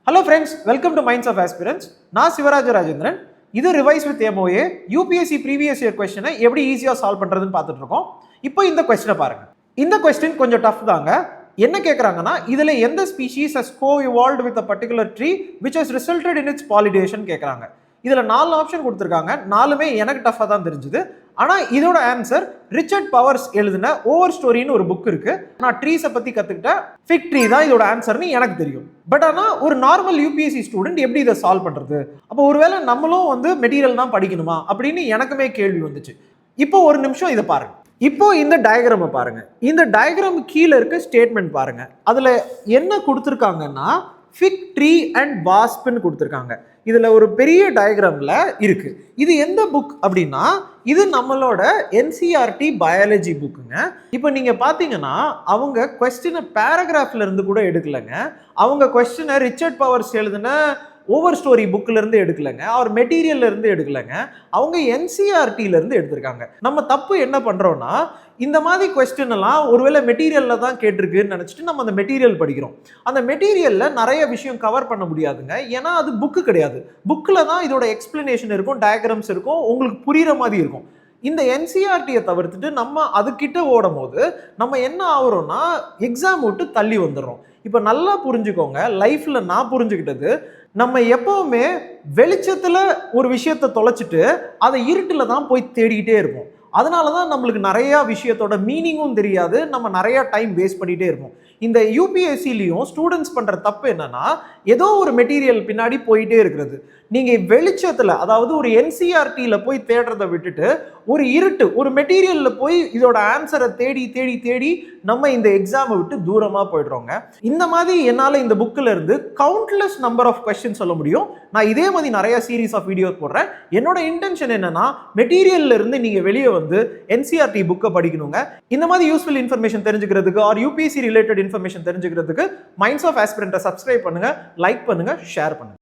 Hello friends, welcome to Minds of Aspirants. நான் சிவராஜ ராஜேந்திரன். இது revise with MOA UPSC previous year கொஸ்டினை எப்படி ஈஸியாக சால்வ் பண்ணுறதுன்னு பார்த்துட்டு இருக்கோம். இப்போ இந்த கொஸ்டினை பாருங்க. இந்த கொஸ்டின் கொஞ்சம் டஃப் தாங்க. என்ன கேட்குறாங்கன்னா இதில் எந்த species has co-evolved with a particular tree which has resulted in its pollination கேட்குறாங்க. இதில் 4 ஆப்ஷன் கொடுத்துருக்காங்க. 4மே எனக்கு டஃப்பாக தான் தெரிஞ்சுது. ஆனால் இதோட ஆன்சர் ரிச்சர்ட் பவர்ஸ் எழுதின ஓவர் ஸ்டோரின்னு ஒரு புக் இருக்கு. நான் ட்ரீஸை பற்றி கற்றுக்கிட்ட ஃபிக் ட்ரீ தான் இதோட ஆன்சர்னு எனக்கு தெரியும். பட் ஆனால் ஒரு நார்மல் UPSC ஸ்டூடெண்ட் எப்படி இதை சால்வ் பண்ணுறது? அப்போ ஒருவேளை நம்மளும் மெட்டீரியல் தான் படிக்கணுமா அப்படின்னு எனக்குமே கேள்வி வந்துச்சு. இப்போ ஒரு நிமிஷம் இதை பாருங்க. இப்போ இந்த டயக்ராமை பாருங்க. இந்த டயக்ராம் கீழே இருக்க ஸ்டேட்மெண்ட் பாருங்க. அதில் என்ன கொடுத்துருக்காங்கன்னா ஃபிக் ட்ரீ அண்ட் வாஸ்ப்னு கொடுத்துருக்காங்க. இதில் ஒரு பெரிய டயக்ராமில் இருக்கு. இது எந்த புக் அப்படின்னா இது நம்மளோட NCERT பயாலஜி புக்குங்க. இப்போ நீங்கள் பார்த்தீங்கன்னா அவங்க கொஸ்டினை பேராகிராஃப்ல இருந்து கூட எடுக்கலைங்க. அவங்க கொஸ்டினை ரிச்சர்ட் பவர்ஸ் எழுதின ஓவர் ஸ்டோரி புக்ல இருந்து எடுக்கலங்க, அவர் மெட்டீரியல்ல இருந்து எடுக்கலங்க, அவங்க NCERTல இருந்து எடுத்திருக்காங்க. நம்ம தப்பு என்ன பண்றோம்னா இந்த மாதிரி கொஸ்டின் எல்லாம் ஒருவேளை மெட்டீரியல்ல தான் கேட்டிருக்குன்னு நினைச்சிட்டு நம்ம அந்த மெட்டீரியல் படிக்கிறோம். அந்த மெட்டீரியல்ல நிறைய விஷயம் கவர் பண்ண முடியாதுங்க. ஏன்னா அது புக்கு கிடையாது. புக்கில் தான் இதோட எக்ஸ்பிளனேஷன் இருக்கும், டயக்ராம்ஸ் இருக்கும், உங்களுக்கு புரியுற மாதிரி இருக்கும். இந்த NCERTயை தவிர்த்துட்டு நம்ம அதுக்கிட்ட ஓடும் போது நம்ம என்ன ஆகுறோம்னா எக்ஸாம் விட்டு தள்ளி வந்துடுறோம். இப்போ நல்லா புரிஞ்சுக்கோங்க, லைஃப்ல நான் புரிஞ்சுக்கிட்டது, நம்ம எப்பவுமே வெளிச்சத்துல ஒரு விஷயத்தை தொலைச்சிட்டு அதை இருட்டுல தான் போய் தேடிக்கிட்டே இருப்போம். அதனால தான் நம்மளுக்கு நிறைய விஷயத்தோட மீனிங்கும் தெரியாது, நம்ம நிறைய டைம் வேஸ்ட் பண்ணிட்டே இருப்போம். இந்த UPSCலையும் ஸ்டூடெண்ட்ஸ் பண்ற தப்பு என்னன்னா ஏதோ ஒரு மெட்டீரியல் பின்னாடி போயிட்டே இருக்கிறது. நீங்க வெளிச்சத்துல அதாவது ஒரு NCERTல போய் தேடுறதை விட்டுட்டு ஒரு இருட்டு ஒரு மெட்டீரியல்ல போய் இதோட ஆன்சரை தேடி தேடி தேடி நம்ம இந்த எக்ஸாமை விட்டு தூரமா போயிடுறோங்க. இந்த மாதிரி என்னால இந்த புக்ல இருந்து கவுண்ட்லெஸ் நம்பர் ஆஃப் கொஸ்டின் சொல்ல முடியும். நான் இதே மாதிரி நிறைய சீரீஸ் ஆஃப் வீடியோஸ் போடுறேன். என்னோட இன்டென்ஷன் என்னன்னா மெட்டீரியல்ல இருந்து நீங்க வெளியே வந்து NCERT புக்கை படிக்கணுங்க. இந்த மாதிரி யூஸ்ஃபுல் இன்ஃபர்மேஷன் தெரிஞ்சுக்கிறதுக்கு ஆர் UPSC ரிலேட்டட் இன்ஃபர்மேஷன் தெரிஞ்சுக்கிறதுக்கு மைண்ட்ஸ் ஆஃப் ஆஸ்பிரண்ட்டை சப்ஸ்கிரைப் பண்ணுங்க, லைக் பண்ணுங்க, ஷேர் பண்ணுங்க.